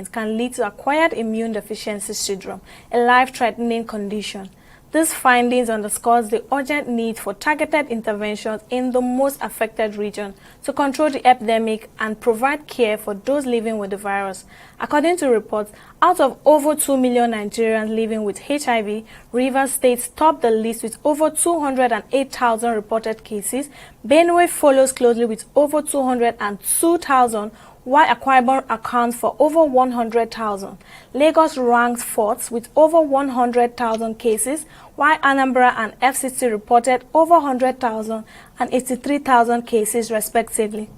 can lead to acquired immune deficiency syndrome, a life-threatening condition. These findings underscores the urgent need for targeted interventions in the most affected region to control the epidemic and provide care for those living with the virus. According to reports, out of over 2 million Nigerians living with HIV, Rivers State topped the list with over 208,000 reported cases. Benue follows closely with over 202,000, while Akwa Ibom accounts for over 100,000. Lagos ranks fourth with over 100,000 cases, while Anambra and FCT reported over 100,000 and 83,000 cases respectively.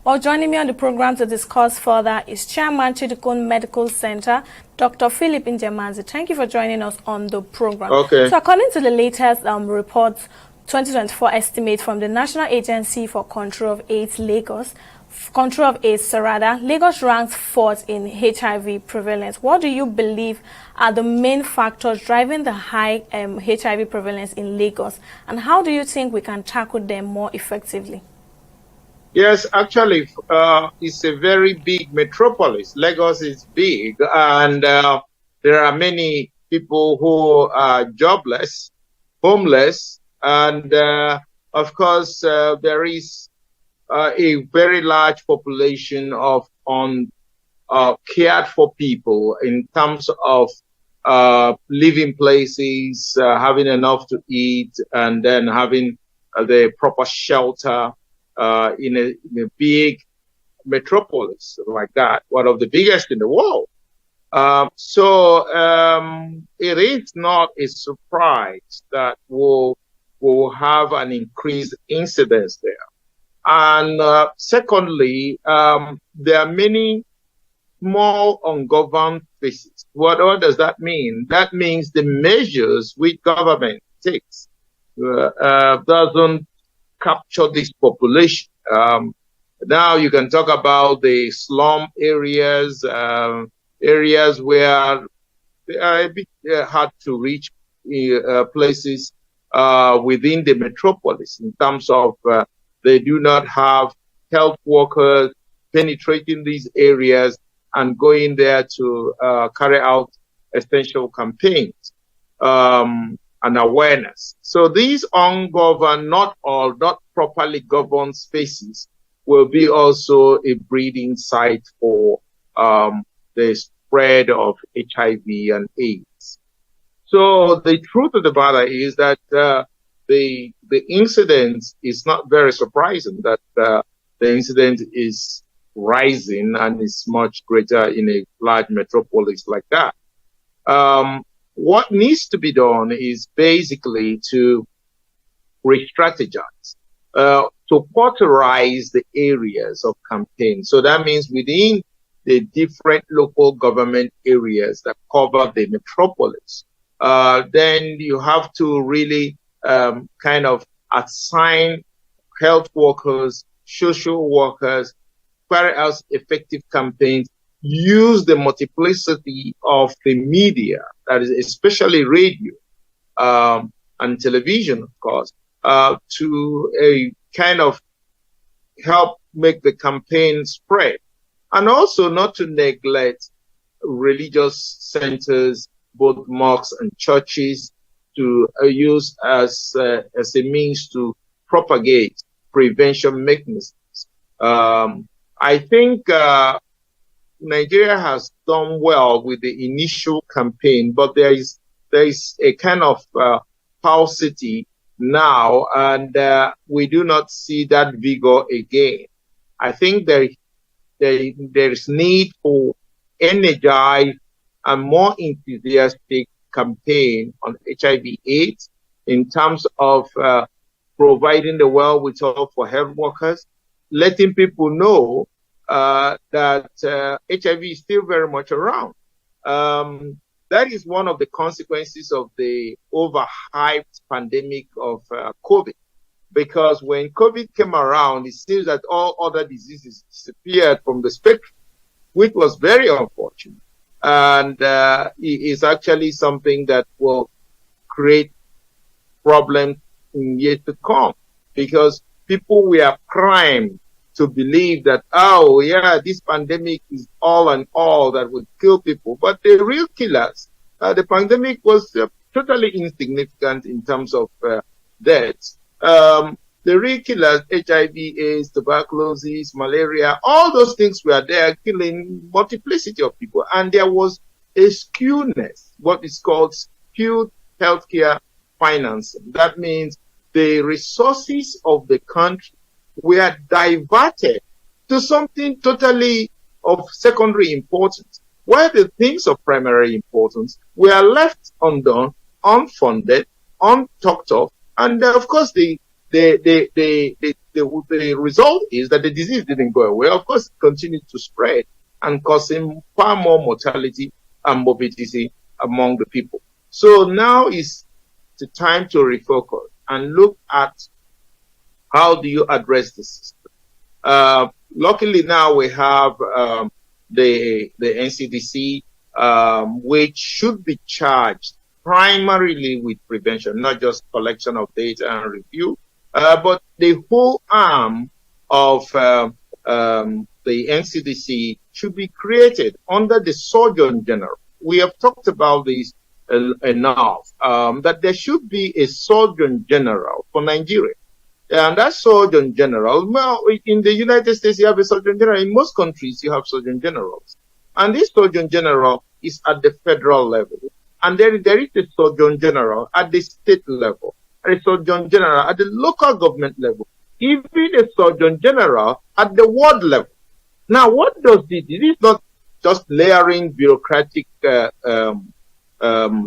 Well, joining me on the program to discuss further is Chairman Chidikun Medical Center, Dr. Philip Njemazi. Thank you for joining us on the program. Okay. So according to the latest report, 2024 estimate from the National Agency for Control of AIDS, Lagos ranks fourth in HIV prevalence. What do you believe are the main factors driving the high HIV prevalence in Lagos, and how do you think we can tackle them more effectively? Yes, actually, it's a very big metropolis. Lagos is big, and there are many people who are jobless, homeless, and of course, there is a very large population of cared for people in terms of living places, having enough to eat, and then having the proper shelter in a big metropolis like that, one of the biggest in the world. So it is not a surprise that we'll have an increased incidence there. And secondly, there are many small ungoverned spaces. What does that mean? That means the measures which government takes doesn't capture this population. Now you can talk about the slum areas, areas where they are a bit hard to reach places within the metropolis in terms of they do not have health workers penetrating these areas and going there to carry out essential campaigns and awareness. So these ungoverned, not properly governed spaces will be also a breeding site for the spread of HIV and AIDS. So the truth of the matter is that the incidence is not very surprising that the incidence is rising and is much greater in a large metropolis like that. What needs to be done is basically to re-strategize, to quarterize the areas of campaign. So that means within the different local government areas that cover the metropolis, then you have to really kind of assign health workers, social workers, carry out effective campaigns, use the multiplicity of the media, that is especially radio and television, of course, to kind of help make the campaign spread. And also not to neglect religious centers, both mosques and churches, to use as a means to propagate prevention mechanisms. I think Nigeria has done well with the initial campaign, but there is a kind of paucity now, and we do not see that vigor again. I think there is need for energized and more enthusiastic campaign on HIV/AIDS in terms of providing the wherewithal for health workers, letting people know that HIV is still very much around. That is one of the consequences of the overhyped pandemic of COVID. Because when COVID came around, it seems that all other diseases disappeared from the spectrum, which was very unfortunate. And it is actually something that will create problems in years to come, because people were primed to believe that, oh, yeah, this pandemic is all and all that would kill people. But the real killers, the pandemic was totally insignificant in terms of deaths. The real killers, HIV, AIDS, tuberculosis, malaria, all those things were there killing multiplicity of people. And there was a skewness, what is called skewed healthcare financing. That means the resources of the country were diverted to something totally of secondary importance, while the things of primary importance were left undone, unfunded, untalked of, and of course the result is that the disease didn't go away. Of course, it continued to spread and causing far more mortality and morbidity among the people. So now is the time to refocus and look at how do you address this. Luckily now we have the NCDC, which should be charged primarily with prevention, not just collection of data and review, but the whole arm of the NCDC should be created under the Surgeon General. We have talked about this enough, that there should be a Surgeon General for Nigeria. And that Surgeon General, well, in the United States, you have a Surgeon General. In most countries, you have Surgeon Generals. And this Surgeon General is at the federal level. And then there is a Surgeon General at the state level, and a Surgeon General at the local government level, even a Surgeon General at the ward level. Now, what does this? It is not just layering bureaucratic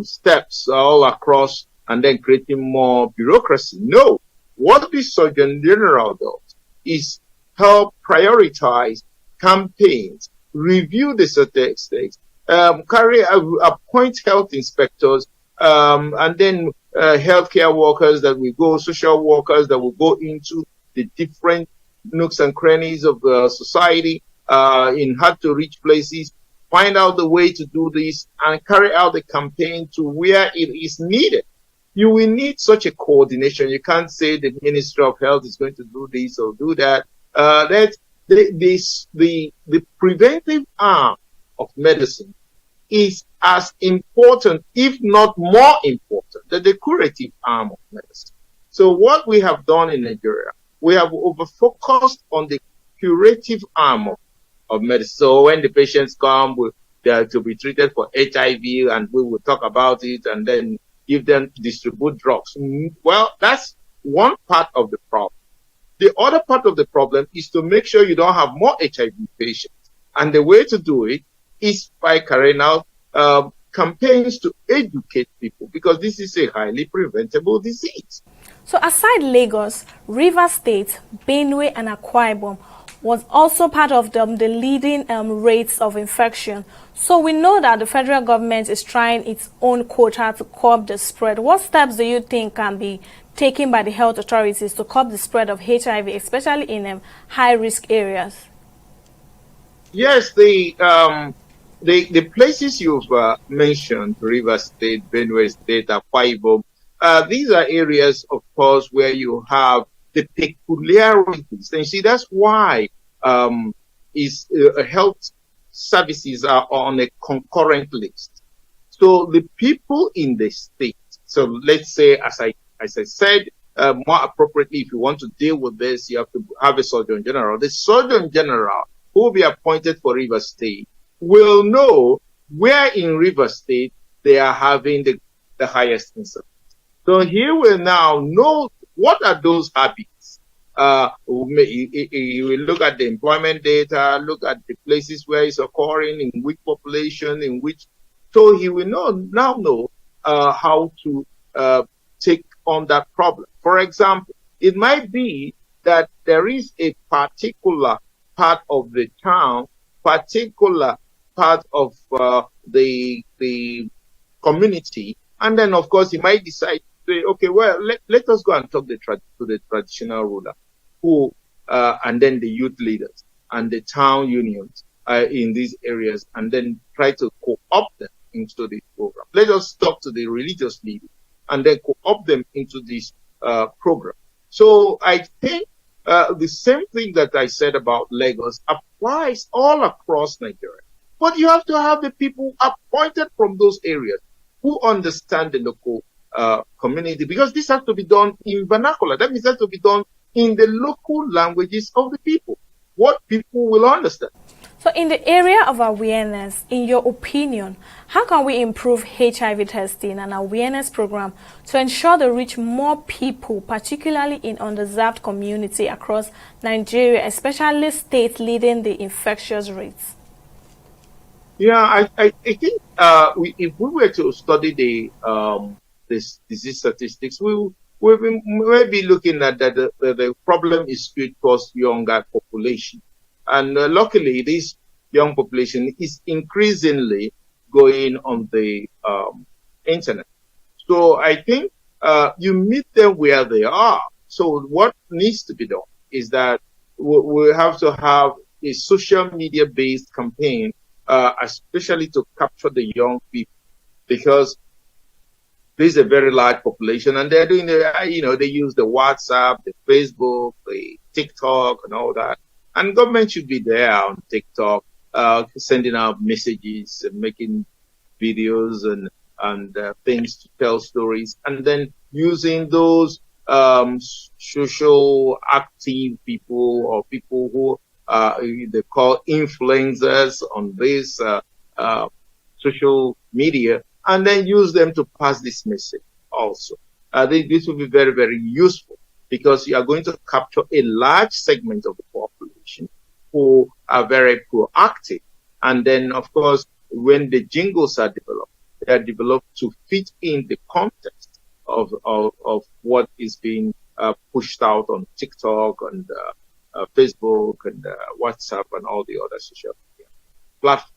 steps all across and then creating more bureaucracy. No. What the Surgeon General does is help prioritize campaigns, review the statistics, appoint health inspectors, and then healthcare workers that will go, social workers that will go into the different nooks and crannies of the society in hard-to-reach places, find out the way to do this, and carry out the campaign to where it is needed. You will need such a coordination. You can't say the Ministry of Health is going to do this or do that. The preventive arm of medicine is as important, if not more important, than the curative arm of medicine. So what we have done in Nigeria, we have over-focused on the curative arm of medicine. So when the patients come, they are to be treated for HIV, and we will talk about it, and then give them distribute drugs. Well, that's one part of the problem. The other part of the problem is to make sure you don't have more HIV patients. And the way to do it is by carrying out campaigns to educate people, because this is a highly preventable disease. So aside Lagos, Rivers State, Benue, and Akwa Ibom was also part of the leading rates of infection. So we know that the federal government is trying its own quota to curb the spread. What steps do you think can be taken by the health authorities to curb the spread of HIV, especially in high-risk areas? Yes, the places you've mentioned, Rivers State, Benue State, Akwa Ibom, these are areas, of course, where you have the peculiarities. And you see, that's why health services are on a concurrent list. So the people in the state, so let's say, as I said, more appropriately, if you want to deal with this, you have to have a Surgeon General. The Surgeon General who will be appointed for Rivers State will know where in Rivers State they are having the highest incidence. So he will now know what are those habits. You will look at the employment data, look at the places where it's occurring, in which population, in which. So he will now know how to take on that problem. For example, it might be that there is a particular part of the town, particular part of the community, and then of course he might decide to say, okay, well, let us go and talk to the traditional ruler, who and then the youth leaders and the town unions in these areas, and then try to co-opt them into this program. Let us talk to the religious leaders and then co-opt them into this program. So I think The same thing that I said about Lagos applies all across Nigeria. But you have to have the people appointed from those areas who understand the local community, because this has to be done in vernacular. That means it has to be done in the local languages of the people, what people will understand. So in the area of awareness, in your opinion, how can we improve HIV testing and awareness program to ensure they reach more people, particularly in underserved community across Nigeria, especially states leading the infectious rates? Yeah, I think if we were to study this disease statistics, we'll be maybe looking at that the problem is skewed towards younger population, and luckily this young population is increasingly going on the internet. So I think you meet them where they are. So what needs to be done is that we have to have a social media based campaign, especially to capture the young people, because this is a very large population, and they're doing they use the WhatsApp, the Facebook, the TikTok, and all that. And government should be there on TikTok, sending out messages and making videos and things to tell stories, and then using those social active people or people who they call influencers on this social media, and then use them to pass this message also. This will be very, very useful, because you are going to capture a large segment of the population who are very proactive. And then, of course, when the jingles are developed, they are developed to fit in the context of what is being pushed out on TikTok and Facebook and WhatsApp and all the other social media platforms.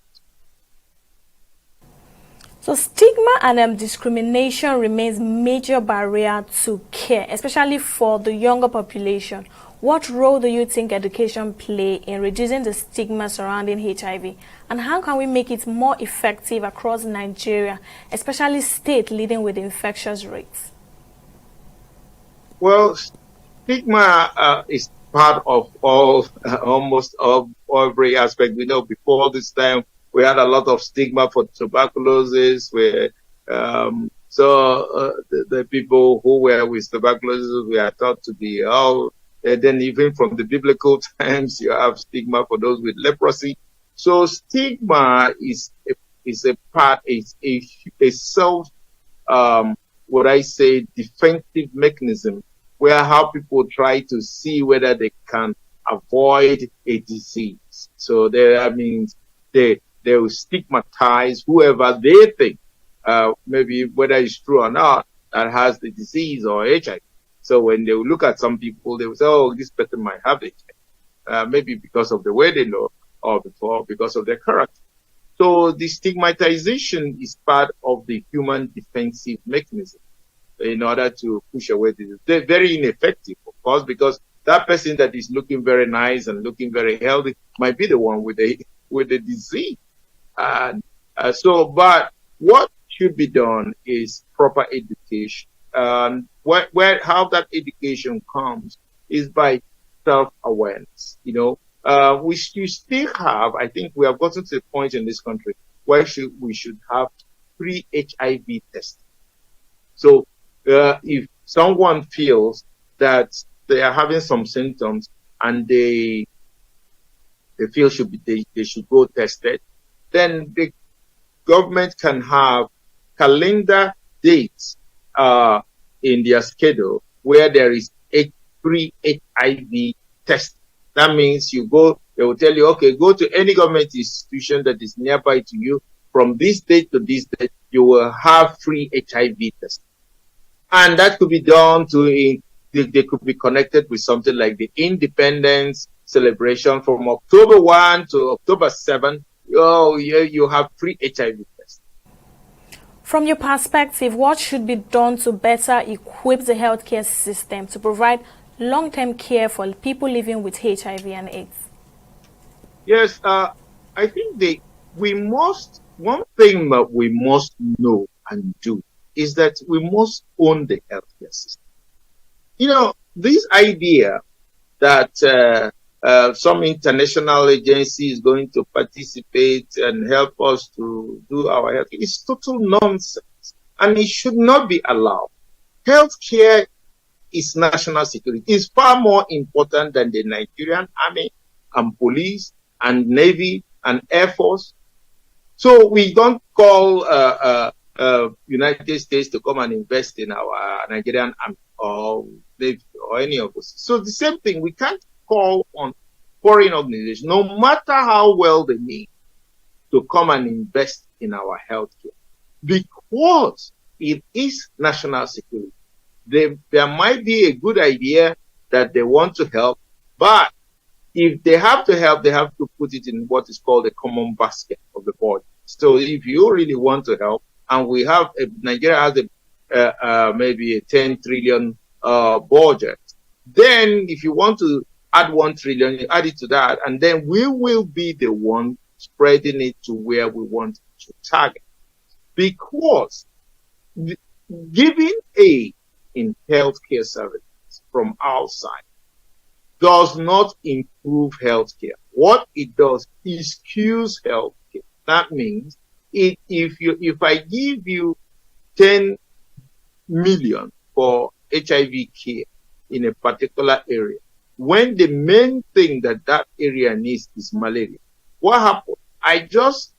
So stigma and discrimination remains major barrier to care, especially for the younger population. What role do you think education play in reducing the stigma surrounding HIV? And how can we make it more effective across Nigeria, especially states leading with infectious rates? Well, stigma is part of almost of every aspect. We know before this time, we had a lot of stigma for tuberculosis, where the people who were with tuberculosis were thought to be and then even from the biblical times, you have stigma for those with leprosy. So stigma is a part, is a self, what I say, defensive mechanism, where how people try to see whether they can avoid a disease. So that means they will stigmatize whoever they think, maybe whether it's true or not, that has the disease or HIV. So when they will look at some people, they will say, oh, this person might have HIV, maybe because of the way they look or because of their character. So the stigmatization is part of the human defensive mechanism in order to push away the disease. They're very ineffective, of course, because that person that is looking very nice and looking very healthy might be the one with the disease. And but what should be done is proper education. And how that education comes is by self-awareness. We still have, I think we have gotten to the point in this country where we should have free HIV testing. So if someone feels that they are having some symptoms and they feel they should go tested, then the government can have calendar dates in their schedule where there is a free HIV test. That means they will tell you, okay, go to any government institution that is nearby to you. From this date to this date, you will have free HIV testing. And that could be done they could be connected with something like the Independence celebration from October 1 to October 7. You have free HIV tests. From your perspective, what should be done to better equip the healthcare system to provide long-term care for people living with HIV and AIDS? Yes, I think one thing that we must know and do is that we must own the healthcare system. This idea that some international agency is going to participate and help us to do our health. It's total nonsense, and it should not be allowed. Healthcare is national security. It's far more important than the Nigerian army and police and navy and air force. So we don't call United States to come and invest in our Nigerian army or navy or any of us. So the same thing, we can't call on foreign organizations, no matter how well they mean, to come and invest in our healthcare, because it is national security. There might be a good idea that they want to help, but if they have to help, they have to put it in what is called a common basket of the budget. So if you really want to help, and Nigeria has maybe a 10 trillion budget, then if you want to add 1 trillion, you add it to that, and then we will be the one spreading it to where we want to target. Because giving aid in healthcare services from outside does not improve healthcare. What it does is skews healthcare. That means if I give you 10 million for HIV care in a particular area, when the main thing that area needs is malaria, what happened? I just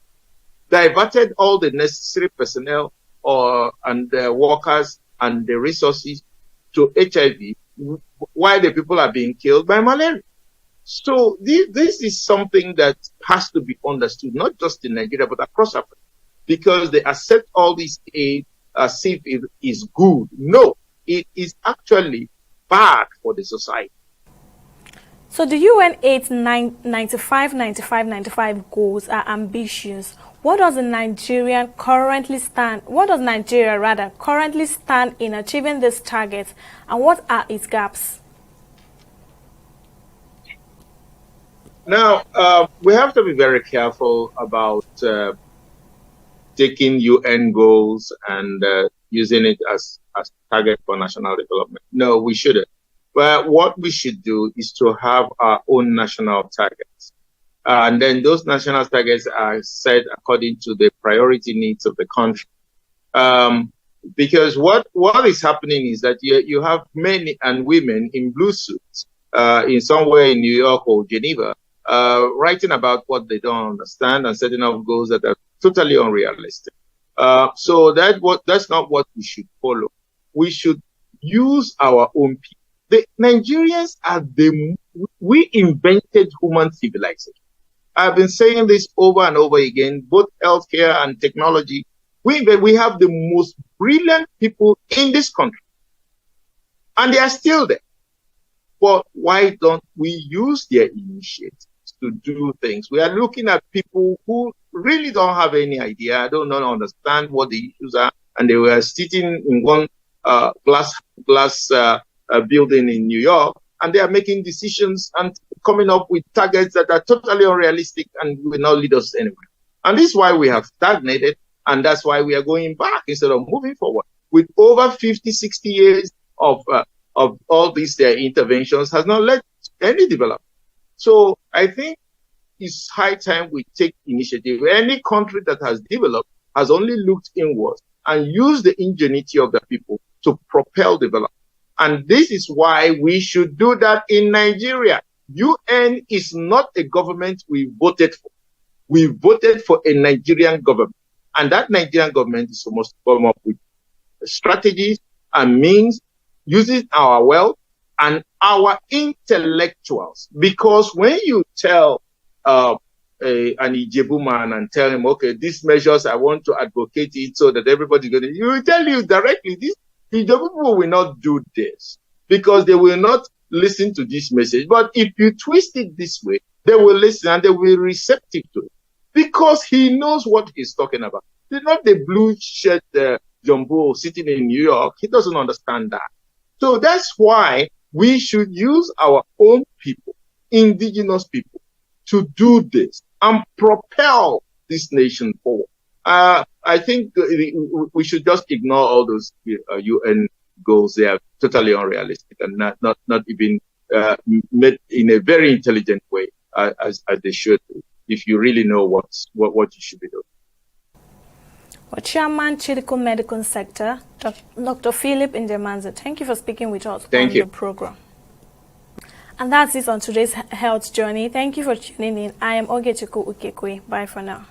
diverted all the necessary personnel and the workers and the resources to HIV, while the people are being killed by malaria. So this is something that has to be understood, not just in Nigeria, but across Africa, because they accept all this aid as if it is good. No, it is actually bad for the society. So the UN 95 goals are ambitious. What does Nigeria currently stand in achieving these targets, and what are its gaps? Now, we have to be very careful about taking UN goals and using it as target for national development. No, we shouldn't. But what we should do is to have our own national targets. And then those national targets are set according to the priority needs of the country. Because what is happening is that you have men and women in blue suits in somewhere in New York or Geneva writing about what they don't understand and setting up goals that are totally unrealistic. So that's not what we should follow. We should use our own people. The Nigerians we invented human civilization. I've been saying this over and over again, both healthcare and technology. We have the most brilliant people in this country, and they are still there. But why don't we use their initiatives to do things? We are looking at people who really don't have any idea, don't understand what the issues are, and they were sitting in one glass building in New York, and they are making decisions and coming up with targets that are totally unrealistic and will not lead us anywhere. And this is why we have stagnated, and that's why we are going back instead of moving forward. With over 50, 60 years of all these interventions has not led to any development. So I think it's high time we take initiative. Any country that has developed has only looked inwards and used the ingenuity of the people to propel development. And this is why we should do that in Nigeria. UN is not a government we voted for. We voted for a Nigerian government. And that Nigerian government is supposed to come up with strategies and means using our wealth and our intellectuals. Because when you tell an Ijebu man and tell him, okay, these measures, I want to advocate it so that everybody's going to, he will tell you directly, the people will not do this because they will not listen to this message. But if you twist it this way, they will listen and they will be receptive to it because he knows what he's talking about. He's not the blue shirt jumbo sitting in New York. He doesn't understand that. So that's why we should use our own people, indigenous people, to do this and propel this nation forward. I think we should just ignore all those UN goals. They are totally unrealistic and not even made in a very intelligent way, as they should be, if you really know what you should be doing. Well, Chairman, Chirico Medical Sector, Dr. Philip Njemanze, thank you for speaking with us on the program. And that's it on today's health journey. Thank you for tuning in. I am Ogechukwu Ukekwe. Bye for now.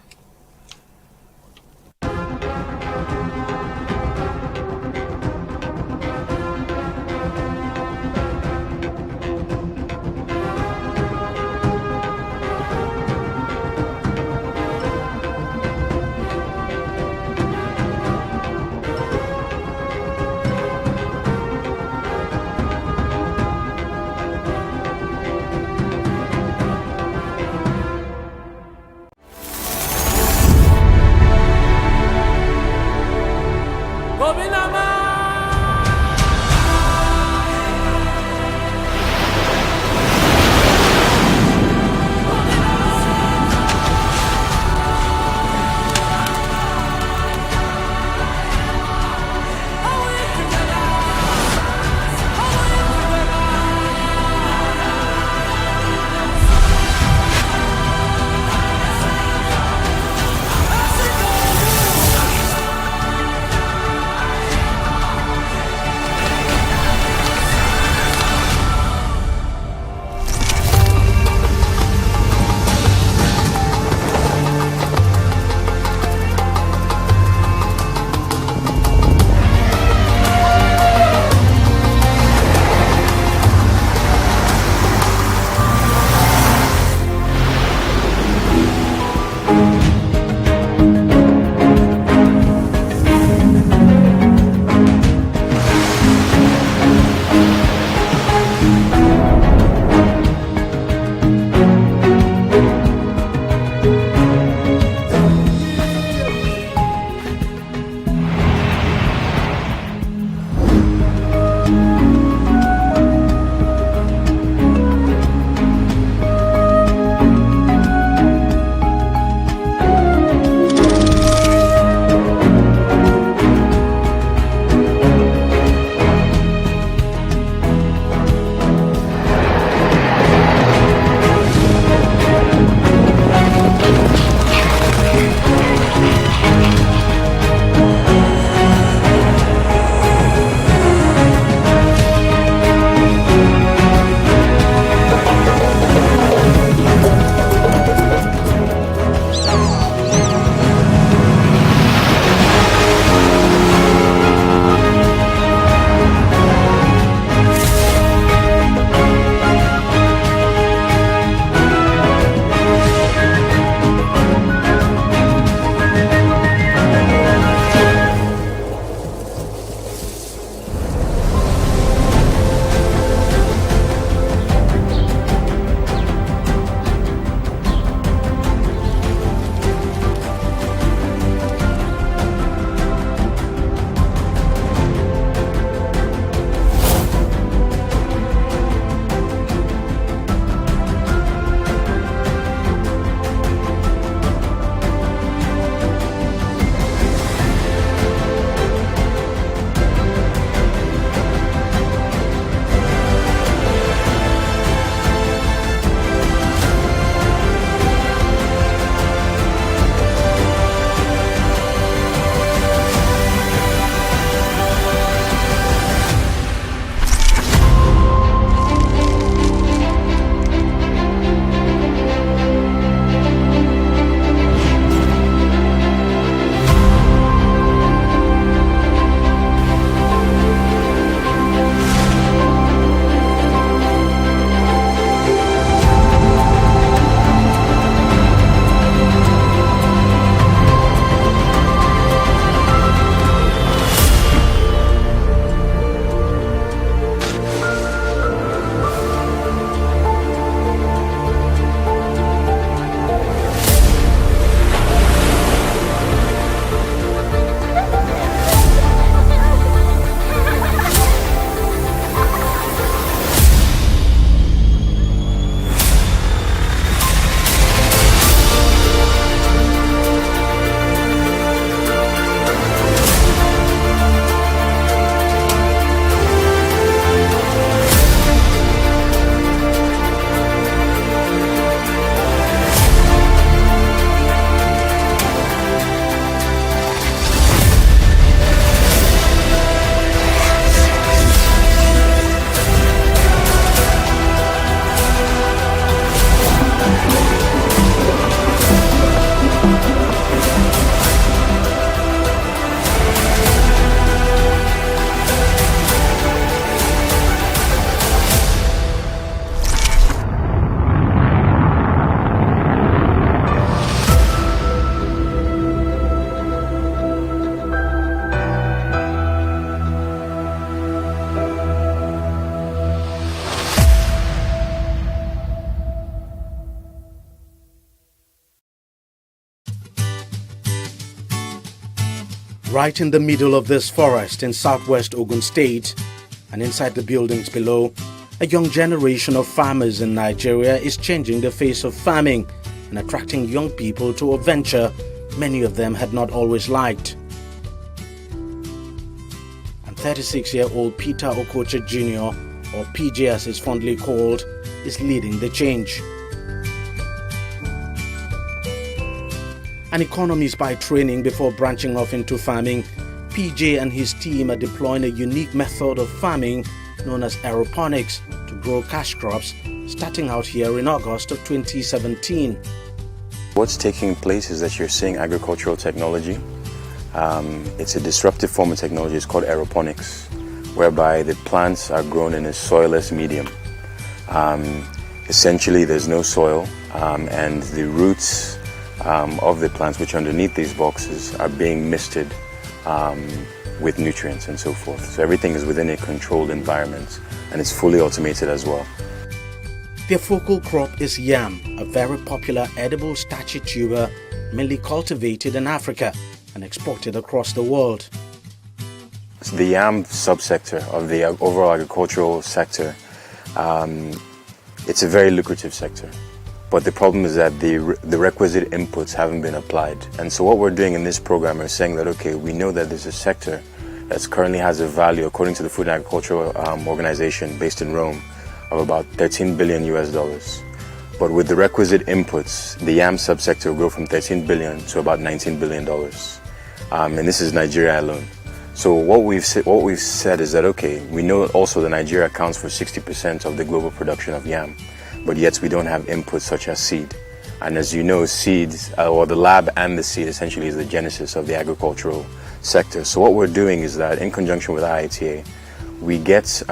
Right in the middle of this forest in southwest Ogun State and inside the buildings below, a young generation of farmers in Nigeria is changing the face of farming and attracting young people to a venture many of them had not always liked. And 36-year-old Peter Okoche Jr., or PJ as he's fondly called, is leading the change. An economist by training before branching off into farming, PJ and his team are deploying a unique method of farming known as aeroponics to grow cash crops, starting out here in August of 2017. What's taking place is that you're seeing agricultural technology. It's a disruptive form of technology. It's called aeroponics, whereby the plants are grown in a soilless medium. Essentially, there's no soil, and the roots of the plants, which are underneath these boxes, are being misted with nutrients and so forth. So everything is within a controlled environment, and it's fully automated as well. Their focal crop is yam, a very popular edible starchy tuber mainly cultivated in Africa and exported across the world. So the yam subsector of the overall agricultural sector, it's a very lucrative sector. But the problem is that the requisite inputs haven't been applied. And so what we're doing in this program is saying that, okay, we know that there's a sector that currently has a value, according to the Food and Agricultural Organization based in Rome, of about $13 billion US. But with the requisite inputs, the yam subsector will grow from $13 billion to about $19 billion. And this is Nigeria alone. So what we've said is that, okay, we know also that Nigeria accounts for 60% of the global production of yam, but yet we don't have inputs such as seed. And as you know, seeds, or the lab and the seed essentially is the genesis of the agricultural sector. So what we're doing is that in conjunction with IITA, we get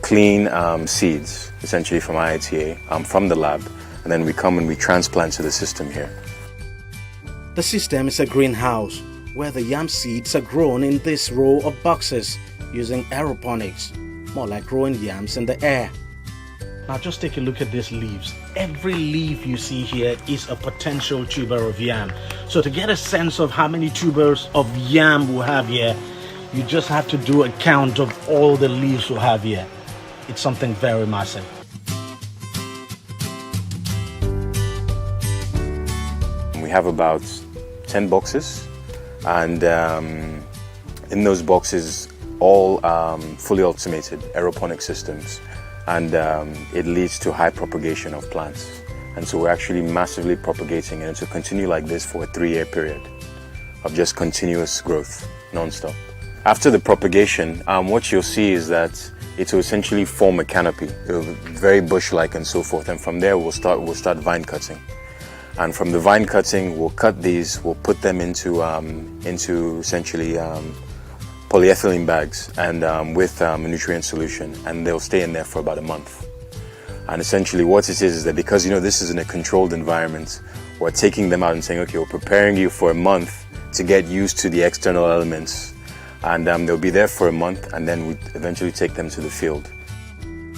clean seeds, essentially from IITA, from the lab, and then we come and we transplant to the system here. The system is a greenhouse where the yam seeds are grown in this row of boxes using aeroponics, more like growing yams in the air. Now just take a look at these leaves. Every leaf you see here is a potential tuber of yam. So to get a sense of how many tubers of yam we have here, you just have to do a count of all the leaves we have here. It's something very massive. We have about 10 boxes, and in those boxes, all fully automated aeroponic systems. And it leads to high propagation of plants. And so we're actually massively propagating, and it will continue like this for a 3-year period of just continuous growth, non-stop. After the propagation, what you'll see is that it will essentially form a canopy. It will be very bush-like and so forth. And from there, we'll start vine cutting. And from the vine cutting, we'll cut these, we'll put them into essentially polyethylene bags and with a nutrient solution, and they'll stay in there for about a month. And essentially what it is that because this is in a controlled environment, we're taking them out and saying, okay, we're preparing you for a month to get used to the external elements, and they'll be there for a month, and then we eventually take them to the field.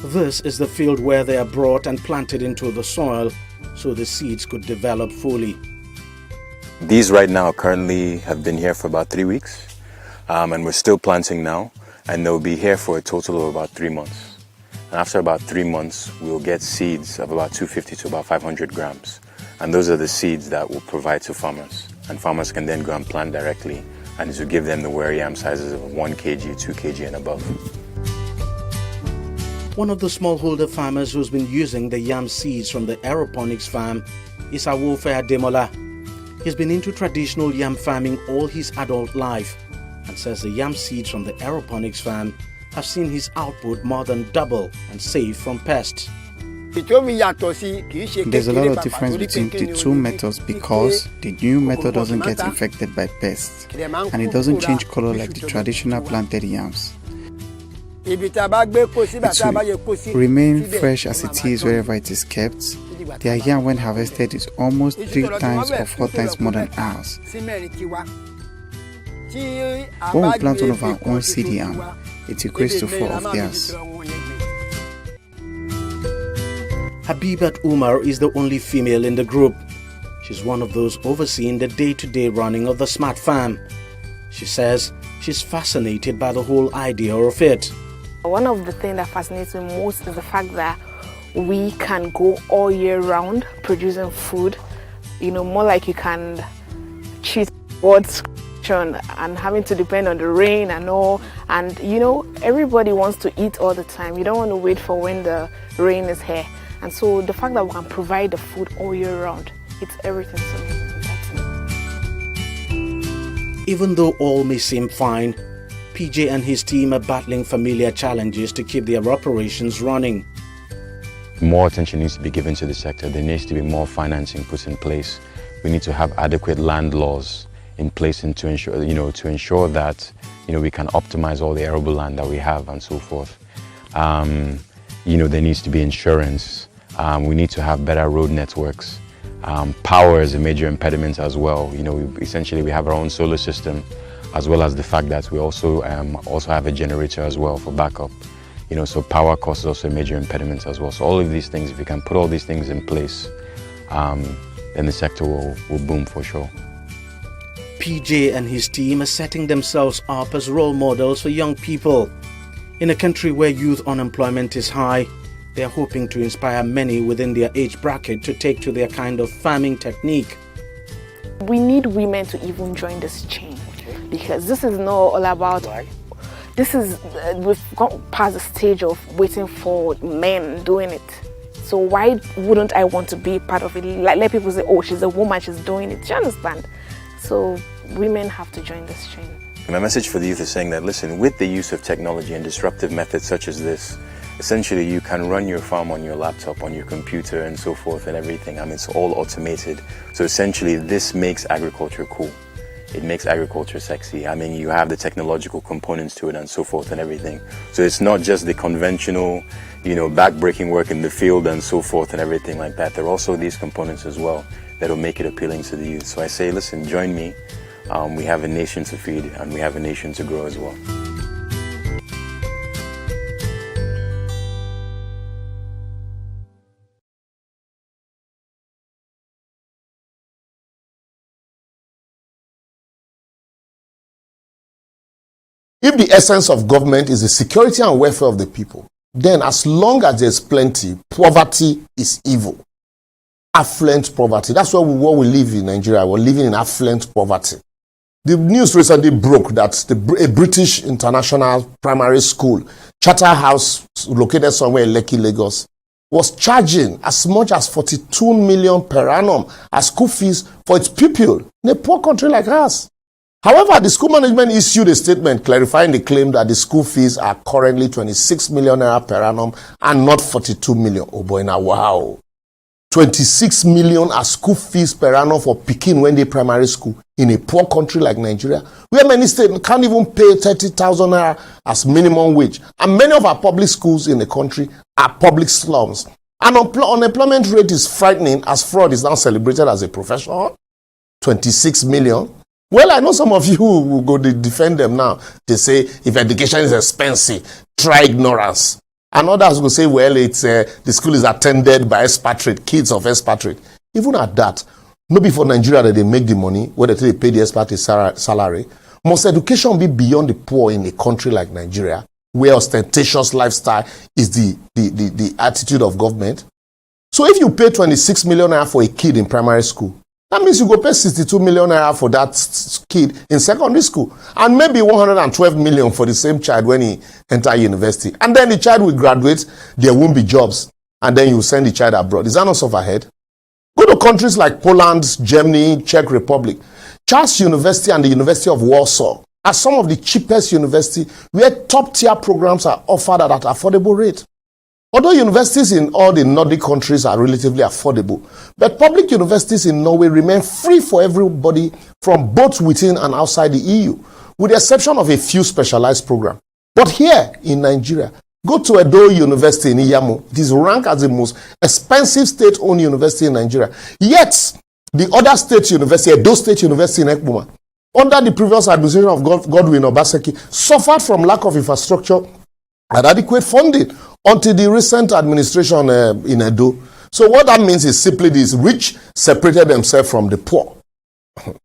This is the field where they are brought and planted into the soil so the seeds could develop fully. These right now currently have been here for about 3 weeks. And we're still planting now, and they'll be here for a total of about 3 months. And after about 3 months, we'll get seeds of about 250 to about 500 grams. And those are the seeds that we'll provide to farmers. And farmers can then go and plant directly, and it will give them the ware yam sizes of 1 kg, 2 kg and above. One of the smallholder farmers who's been using the yam seeds from the aeroponics farm is Awofe Ademola. He's been into traditional yam farming all his adult life, and says the yam seeds from the aeroponics farm have seen his output more than double and safe from pests. There's a lot of difference between the two methods because the new method doesn't get infected by pests and it doesn't change color like the traditional planted yams. It will remain fresh as it is wherever it is kept. Their yam when harvested is almost 3 times or 4 times more than ours. When we plant one of our own seed yam, it equates to 4 of theirs. Habibat Umar is the only female in the group. She's one of those overseeing the day-to-day running of the smart farm. She says she's fascinated by the whole idea of it. One of the things that fascinates me most is the fact that we can go all year round producing food, more like you can cheat God's creation and having to depend on the rain and all. And everybody wants to eat all the time. You don't want to wait for when the rain is here. And so the fact that we can provide the food all year round, it's everything to me. Even though all may seem fine, PJ and his team are battling familiar challenges to keep their operations running. More attention needs to be given to the sector. There needs to be more financing put in place. We need to have adequate land laws in place and to ensure that we can optimize all the arable land that we have and so forth. There needs to be insurance. We need to have better road networks. Power is a major impediment as well. Essentially we have our own solar system, as well as the fact that we also have a generator as well for backup. So power cost is also a major impediment as well. So all of these things, if we can put all these things in place, then the sector will boom for sure. PJ and his team are setting themselves up as role models for young people. In a country where youth unemployment is high, they are hoping to inspire many within their age bracket to take to their kind of farming technique. We need women to even join this chain, because this is not all about... Why? We've gone past the stage of waiting for men doing it. So why wouldn't I want to be part of it? Like, let people say, oh, she's a woman, she's doing it. Do you understand? So women have to join this chain. My message for the youth is saying that, listen, with the use of technology and disruptive methods such as this, essentially you can run your farm on your laptop, on your computer and so forth and everything. It's all automated. So essentially this makes agriculture cool. It makes agriculture sexy. You have the technological components to it and so forth and everything. So it's not just the conventional, back-breaking work in the field and so forth and everything like that. There are also these components as well that will make it appealing to the youth. So I say, listen, join me. We have a nation to feed and we have a nation to grow as well. If the essence of government is the security and welfare of the people, then as long as there's plenty, poverty is evil. Affluent poverty. That's what we live in Nigeria. We're living in affluent poverty. The news recently broke that a British international primary school, Charterhouse, located somewhere in Lekki, Lagos, was charging as much as 42 million per annum as school fees for its pupil in a poor country like ours. However, the school management issued a statement clarifying the claim that the school fees are currently 26 million naira per annum and not 42 million. Oh boy, now wow. 26 million as school fees per annum for Pekin when they primary school in a poor country like Nigeria, where many states can't even pay 30,000 naira as minimum wage. And many of our public schools in the country are public slums. And unemployment rate is frightening as fraud is now celebrated as a profession. 26 million. Well, I know some of you will go to defend them now. They say, if education is expensive, try ignorance. And others will say, well, it's the school is attended by expatriate, kids of expatriate. Even at that, maybe for Nigeria that they make the money, whether they pay the expatriate salary, must education be beyond the poor in a country like Nigeria, where ostentatious lifestyle is the attitude of government? So if you pay 26 million naira for a kid in primary school, that means you go pay 62 million naira for that kid in secondary school. And maybe 112 million for the same child when he enter university. And then the child will graduate, there won't be jobs. And then you send the child abroad. Is that not overhead? Go to countries like Poland, Germany, Czech Republic. Charles University and the University of Warsaw are some of the cheapest universities where top-tier programs are offered at an affordable rate. Although universities in all the Nordic countries are relatively affordable, but public universities in Norway remain free for everybody from both within and outside the EU, with the exception of a few specialized programs. But here in Nigeria, go to Edo University in Iyamo. It is ranked as the most expensive state-owned university in Nigeria. Yet, the other state university, Edo State University in Ekpoma, under the previous administration of Godwin Obaseki, suffered from lack of infrastructure and adequate funding until the recent administration in Edo. So what that means is simply this: rich separated themselves from the poor.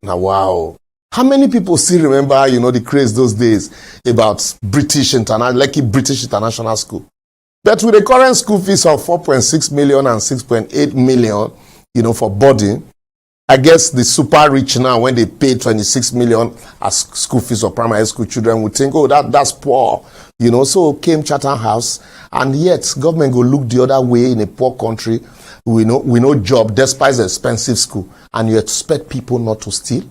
Now, wow. How many people still remember, the craze those days about British International School? But with the current school fees of 4.6 million and 6.8 million, for boarding, I guess the super rich now, when they pay 26 million as school fees of primary school children, would think, oh, that's poor. So came Chatham House, and yet government go look the other way in a poor country. We know job despite the expensive school, and you expect people not to steal?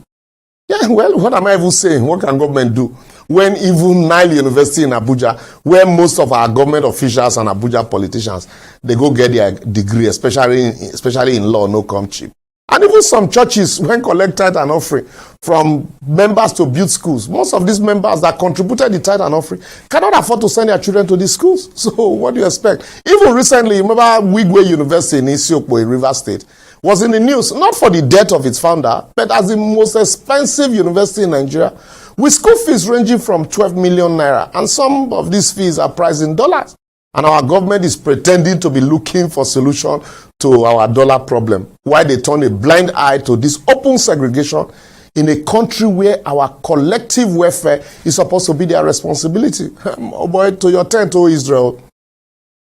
Yeah, well, what am I even saying? What can government do? When even Nile University in Abuja, where most of our government officials and Abuja politicians, they go get their degree, especially in law, no come cheap. And even some churches, when collect tithe and offering from members to build schools, most of these members that contributed the tithe and offering cannot afford to send their children to these schools. So what do you expect? Even recently, remember Wigwe University in Isiokpo in Rivers State was in the news, not for the death of its founder, but as the most expensive university in Nigeria, with school fees ranging from 12 million naira. And some of these fees are priced in dollars. And our government is pretending to be looking for solution to our dollar problem, while they turn a blind eye to this open segregation in a country where our collective welfare is supposed to be their responsibility. Oh boy, to your tent, oh Israel.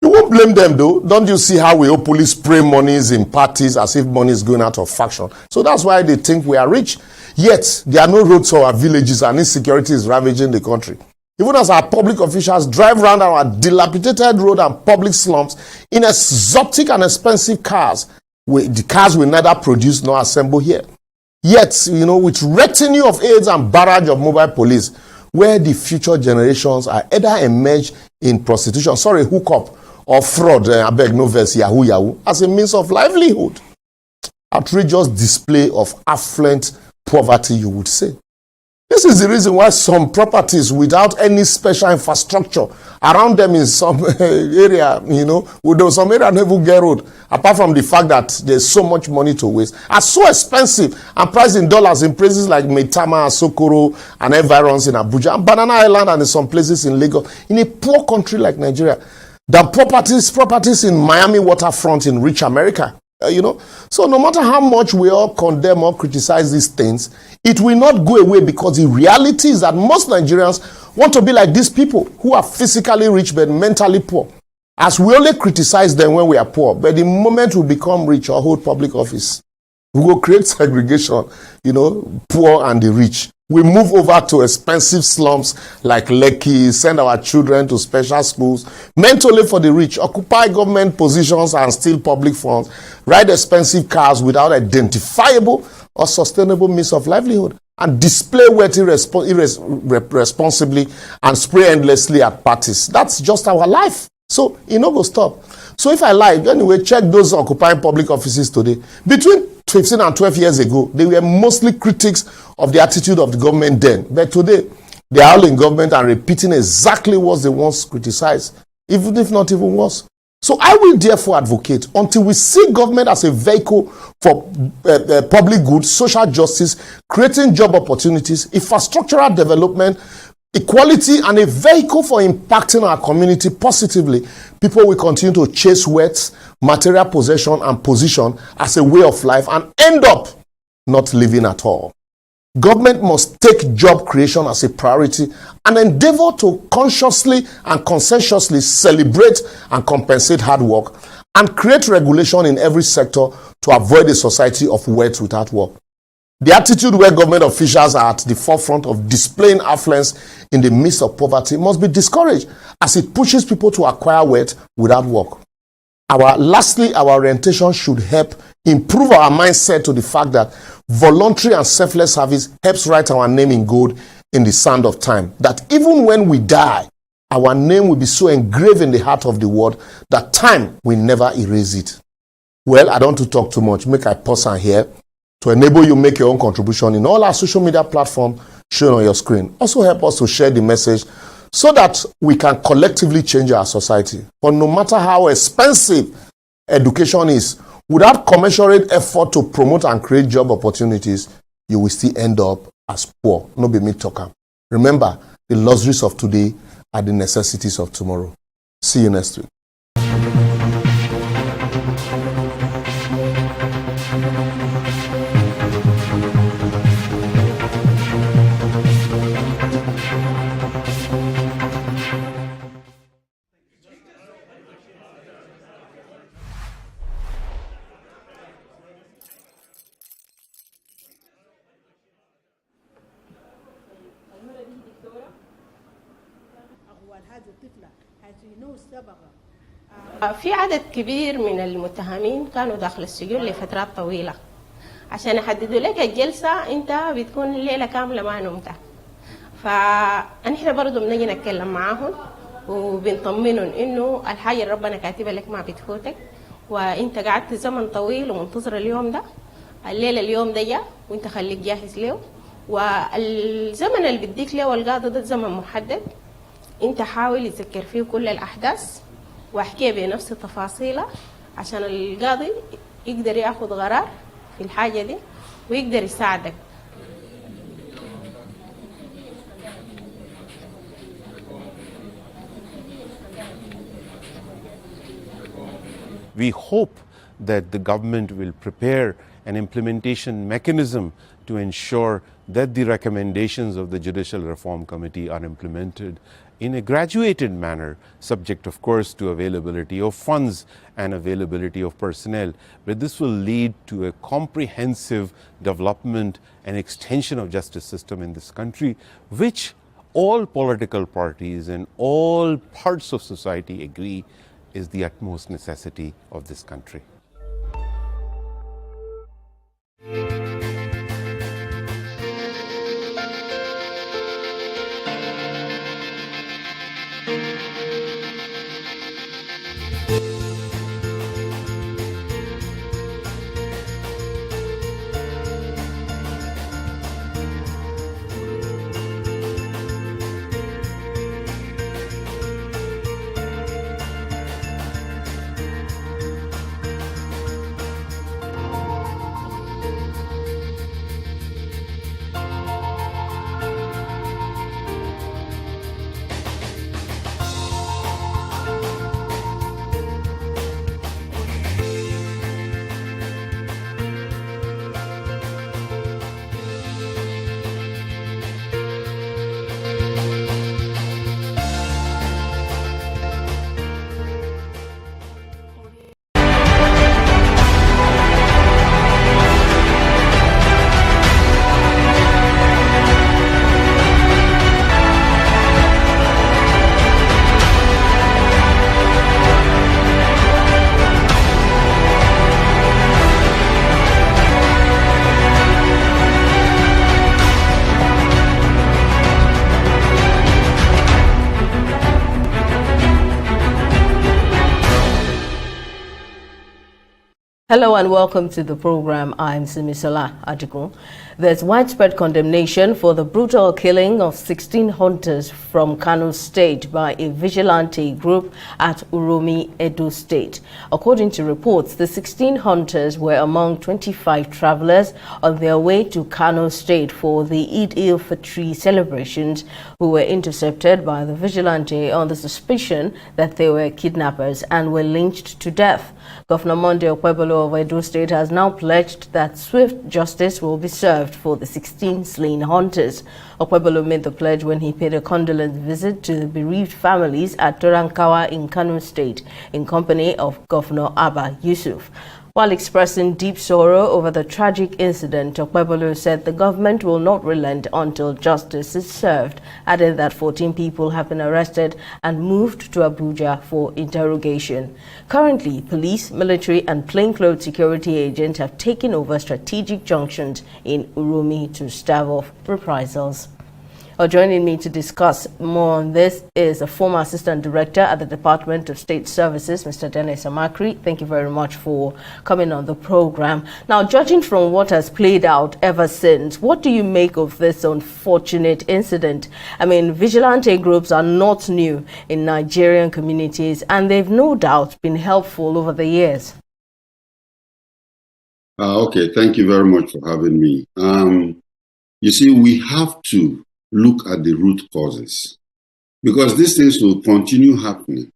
You won't blame them though. Don't you see how we openly spray monies in parties as if money is going out of fashion? So that's why they think we are rich. Yet, there are no roads to our villages and insecurity is ravaging the country. Even as our public officials drive around our dilapidated road and public slums in exotic and expensive cars, the cars will neither produce nor assemble here. Yet, with retinue of aides and barrage of mobile police, where the future generations are either emerged in prostitution, hookup, or fraud, I beg no verse, yahoo, as a means of livelihood. Outrageous display of affluent poverty, you would say. This is the reason why some properties without any special infrastructure around them in some area, some area never get road, apart from the fact that there's so much money to waste, are so expensive and priced in dollars in places like Maitama, Sokoro, and environs in Abuja, and Banana Island, and in some places in Lagos, in a poor country like Nigeria, than properties in Miami waterfront in rich America. So no matter how much we all condemn or criticize these things, it will not go away, because the reality is that most Nigerians want to be like these people who are physically rich but mentally poor. As we only criticize them when we are poor, but the moment we become rich or hold public office, we will create segregation, poor and the rich. We move over to expensive slums like Lekki, send our children to special schools, meant only for the rich, occupy government positions and steal public funds, ride expensive cars without identifiable or sustainable means of livelihood, and display wealth irresponsibly and spray endlessly at parties. That's just our life. So, go stop. So if I lie, anyway, check those occupying public offices today. Between 15 and 12 years ago, they were mostly critics of the attitude of the government then. But today, they are all in government and repeating exactly what they once criticized, even if not even worse. So I will therefore advocate, until we see government as a vehicle for public good, social justice, creating job opportunities, infrastructural development, equality, and a vehicle for impacting our community positively, people will continue to chase wealth, material possession, and position as a way of life and end up not living at all. Government must take job creation as a priority and endeavor to consciously and consensuously celebrate and compensate hard work and create regulation in every sector to avoid a society of wealth without work. The attitude where government officials are at the forefront of displaying affluence in the midst of poverty must be discouraged, as it pushes people to acquire wealth without work. Lastly, our orientation should help improve our mindset to the fact that voluntary and selfless service helps write our name in gold in the sand of time. That even when we die, our name will be so engraved in the heart of the world that time will never erase it. Well, I don't want to talk too much. Make I pause and here to enable you make your own contribution in all our social media platforms shown on your screen. Also help us to share the message so that we can collectively change our society. For no matter how expensive education is, without commensurate effort to promote and create job opportunities, you will still end up as poor. No be me talker. Remember, the luxuries of today are the necessities of tomorrow. See you next week. في عدد كبير من المتهمين كانوا داخل السجون لفترات طويلة. عشان يحددوا لك الجلسة انت بتكون الليلة كاملة ما نمت. فنحن برضو بنجي نتكلم معاهم وبنطمنهم انه الحاجة اللي ربنا كاتبها لك ما بتفوتك، وانت قعدت زمن طويل ومنتظر اليوم ده. الليلة اليوم ده جاء وانت خليك جاهز له، والزمن اللي بديك له القاضي ده زمن محدد. انت حاول يتذكر فيه كل الأحداث واحكيها بنفس تفاصيلها عشان القاضي يقدر ياخذ قرار في الحاجة دي ويقدر يساعدك. We hope that the government will prepare an implementation mechanism to ensure that the recommendations of the Judicial Reform Committee are implemented in a graduated manner, subject of course to availability of funds and availability of personnel. But this will lead to a comprehensive development and extension of justice system in this country, which all political parties and all parts of society agree is the utmost necessity of this country. Hello and welcome to the program. I'm Simisola Adigun. There's widespread condemnation for the brutal killing of 16 hunters from Kano State by a vigilante group at Uromi, Edo State. According to reports, the 16 hunters were among 25 travelers on their way to Kano State for the Eid al-Fitr celebrations who were intercepted by the vigilante on the suspicion that they were kidnappers and were lynched to death. Governor Monday Okwebolo of Edo State has now pledged that swift justice will be served for the 16 slain hunters. Okwebolo made the pledge when he paid a condolence visit to the bereaved families at Torankawa in Kano State in company of Governor Abba Yusuf. While expressing deep sorrow over the tragic incident, Okwebolo said the government will not relent until justice is served, adding that 14 people have been arrested and moved to Abuja for interrogation. Currently, police, military and plainclothes security agents have taken over strategic junctions in Urumi to stave off reprisals. Joining me to discuss more on this is a former Assistant Director at the Department of State Services, Mr. Dennis Amakri. Thank you very much for coming on the program. Now, judging from what has played out ever since, what do you make of this unfortunate incident? I mean, vigilante groups are not new in Nigerian communities, and they've no doubt been helpful over the years. Okay, thank you very much for having me. You see, we have to look at the root causes, because these things will continue happening.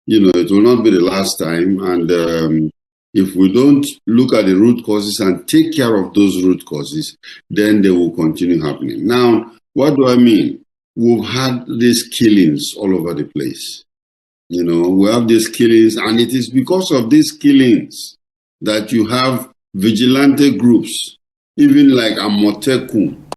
You know, it will not be the last time. And if we don't look at the root causes and take care of those root causes, then they will continue happening. Now, what do I mean? We've had these killings all over the place. You know, we have these killings, and it is because of these killings that you have vigilante groups, even like Amotekun,